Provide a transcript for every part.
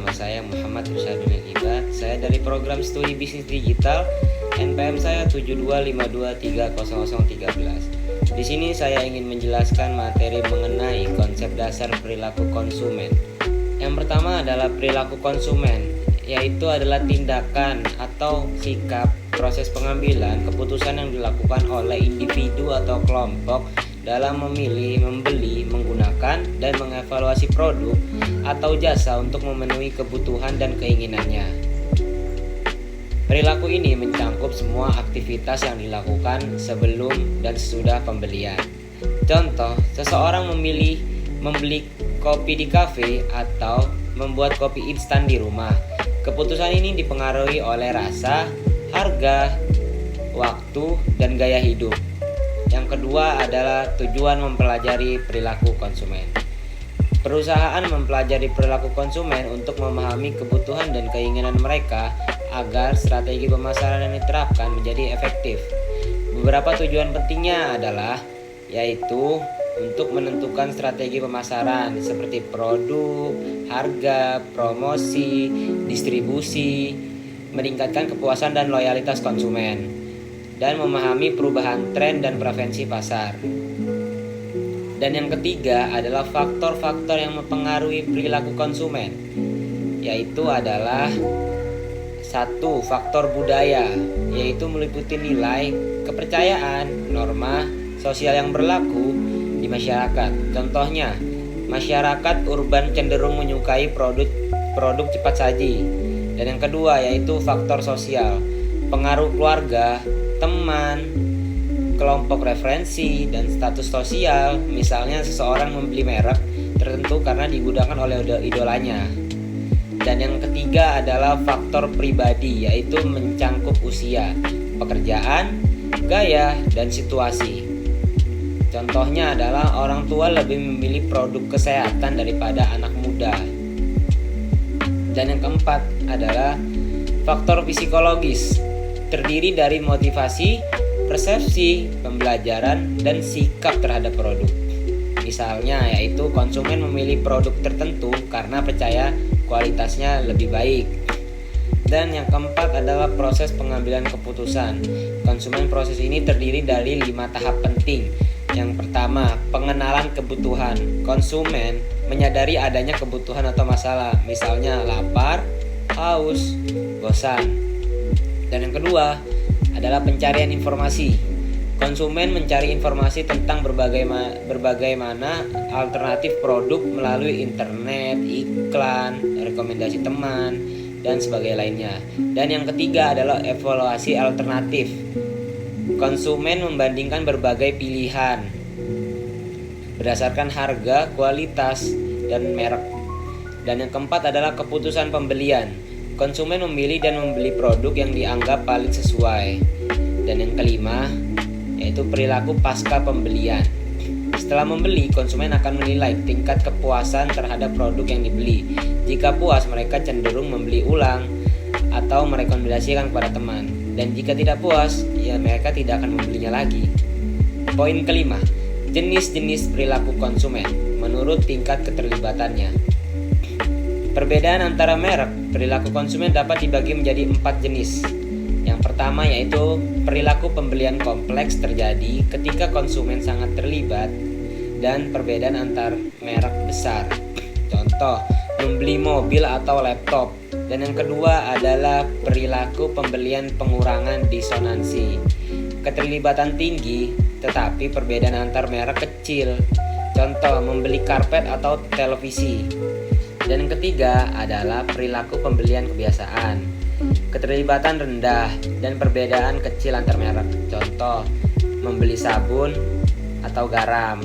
Nama saya Muhammad Irsyadun Iqbal. Saya dari program studi bisnis digital. NPM saya 7252300013. Di sini saya ingin menjelaskan materi mengenai konsep dasar perilaku konsumen. Yang pertama adalah perilaku konsumen, yaitu adalah tindakan atau sikap proses pengambilan keputusan yang dilakukan oleh individu atau kelompok dalam memilih, membeli, menggunakan, dan mengevaluasi produk atau jasa untuk memenuhi kebutuhan dan keinginannya. Perilaku ini mencakup semua aktivitas yang dilakukan sebelum dan sesudah pembelian. Contoh, seseorang membeli kopi di kafe atau membuat kopi instan di rumah. Keputusan ini dipengaruhi oleh rasa, harga, waktu, dan gaya hidup. Yang kedua adalah tujuan mempelajari perilaku konsumen. Perusahaan mempelajari perilaku konsumen untuk memahami kebutuhan dan keinginan mereka agar strategi pemasaran yang diterapkan menjadi efektif. Beberapa tujuan pentingnya adalah yaitu untuk menentukan strategi pemasaran seperti produk, harga, promosi, distribusi, meningkatkan kepuasan dan loyalitas konsumen, dan memahami perubahan tren dan preferensi pasar. Dan yang ketiga adalah faktor-faktor yang mempengaruhi perilaku konsumen, yaitu adalah 1. Faktor budaya, yaitu meliputi nilai, kepercayaan, norma sosial yang berlaku di masyarakat. Contohnya, masyarakat urban cenderung menyukai produk cepat saji. Dan yang kedua yaitu faktor sosial, pengaruh keluarga, teman, kelompok referensi, dan status sosial. Misalnya seseorang membeli merek tertentu karena digunakan oleh idolanya. Dan yang ketiga adalah faktor pribadi, yaitu mencangkup usia, pekerjaan, gaya, dan situasi. Contohnya adalah orang tua lebih memilih produk kesehatan daripada anak muda. Dan yang keempat adalah faktor psikologis, terdiri dari motivasi, persepsi, pembelajaran, dan sikap terhadap produk. Misalnya yaitu konsumen memilih produk tertentu karena percaya kualitasnya lebih baik. Dan yang keempat adalah proses pengambilan keputusan. Konsumen proses ini terdiri dari 5 tahap penting. Yang pertama, pengenalan kebutuhan. Konsumen menyadari adanya kebutuhan atau masalah, misalnya lapar, haus, bosan. Dan yang kedua adalah pencarian informasi. Konsumen mencari informasi tentang berbagai mana alternatif produk melalui internet, iklan, rekomendasi teman, dan sebagainya lainnya. Dan yang ketiga adalah evaluasi alternatif. Konsumen membandingkan berbagai pilihan berdasarkan harga, kualitas, dan merek. Dan yang keempat adalah keputusan pembelian. Konsumen memilih dan membeli produk yang dianggap paling sesuai. Dan yang kelima yaitu perilaku pasca pembelian. Setelah membeli, konsumen akan menilai tingkat kepuasan terhadap produk yang dibeli. Jika puas, mereka cenderung membeli ulang atau merekomendasikan kepada teman. Dan jika tidak puas, ya mereka tidak akan membelinya lagi. Poin kelima, jenis-jenis perilaku konsumen menurut tingkat keterlibatannya. Perbedaan antara merek perilaku konsumen dapat dibagi menjadi 4 jenis. Yang pertama yaitu perilaku pembelian kompleks terjadi ketika konsumen sangat terlibat dan perbedaan antar merek besar. Contoh, membeli mobil atau laptop. Dan yang kedua adalah perilaku pembelian pengurangan disonansi. Keterlibatan tinggi tetapi perbedaan antar merek kecil. Contoh, membeli karpet atau televisi. Dan yang ketiga adalah perilaku pembelian kebiasaan. Keterlibatan rendah dan perbedaan kecil antar merek. Contoh, membeli sabun atau garam.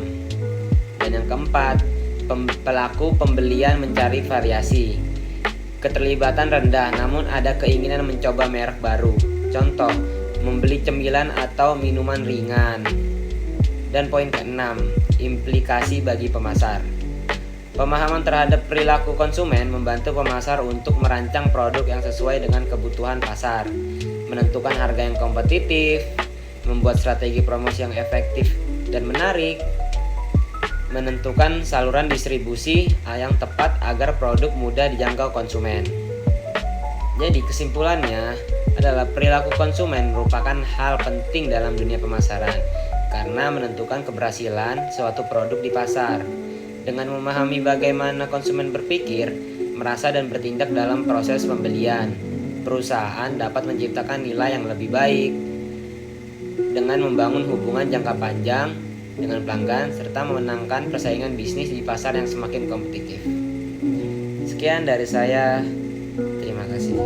Dan yang keempat, pelaku pembelian mencari variasi. Keterlibatan rendah namun ada keinginan mencoba merek baru. Contoh, membeli cemilan atau minuman ringan. Dan poin keenam, implikasi bagi pemasar. Pemahaman terhadap perilaku konsumen membantu pemasar untuk merancang produk yang sesuai dengan kebutuhan pasar, menentukan harga yang kompetitif, membuat strategi promosi yang efektif dan menarik, menentukan saluran distribusi yang tepat agar produk mudah dijangkau konsumen. Jadi kesimpulannya adalah perilaku konsumen merupakan hal penting dalam dunia pemasaran karena menentukan keberhasilan suatu produk di pasar. Dengan memahami bagaimana konsumen berpikir, merasa dan bertindak dalam proses pembelian, perusahaan dapat menciptakan nilai yang lebih baik dengan membangun hubungan jangka panjang dengan pelanggan serta memenangkan persaingan bisnis di pasar yang semakin kompetitif. Sekian dari saya, terima kasih.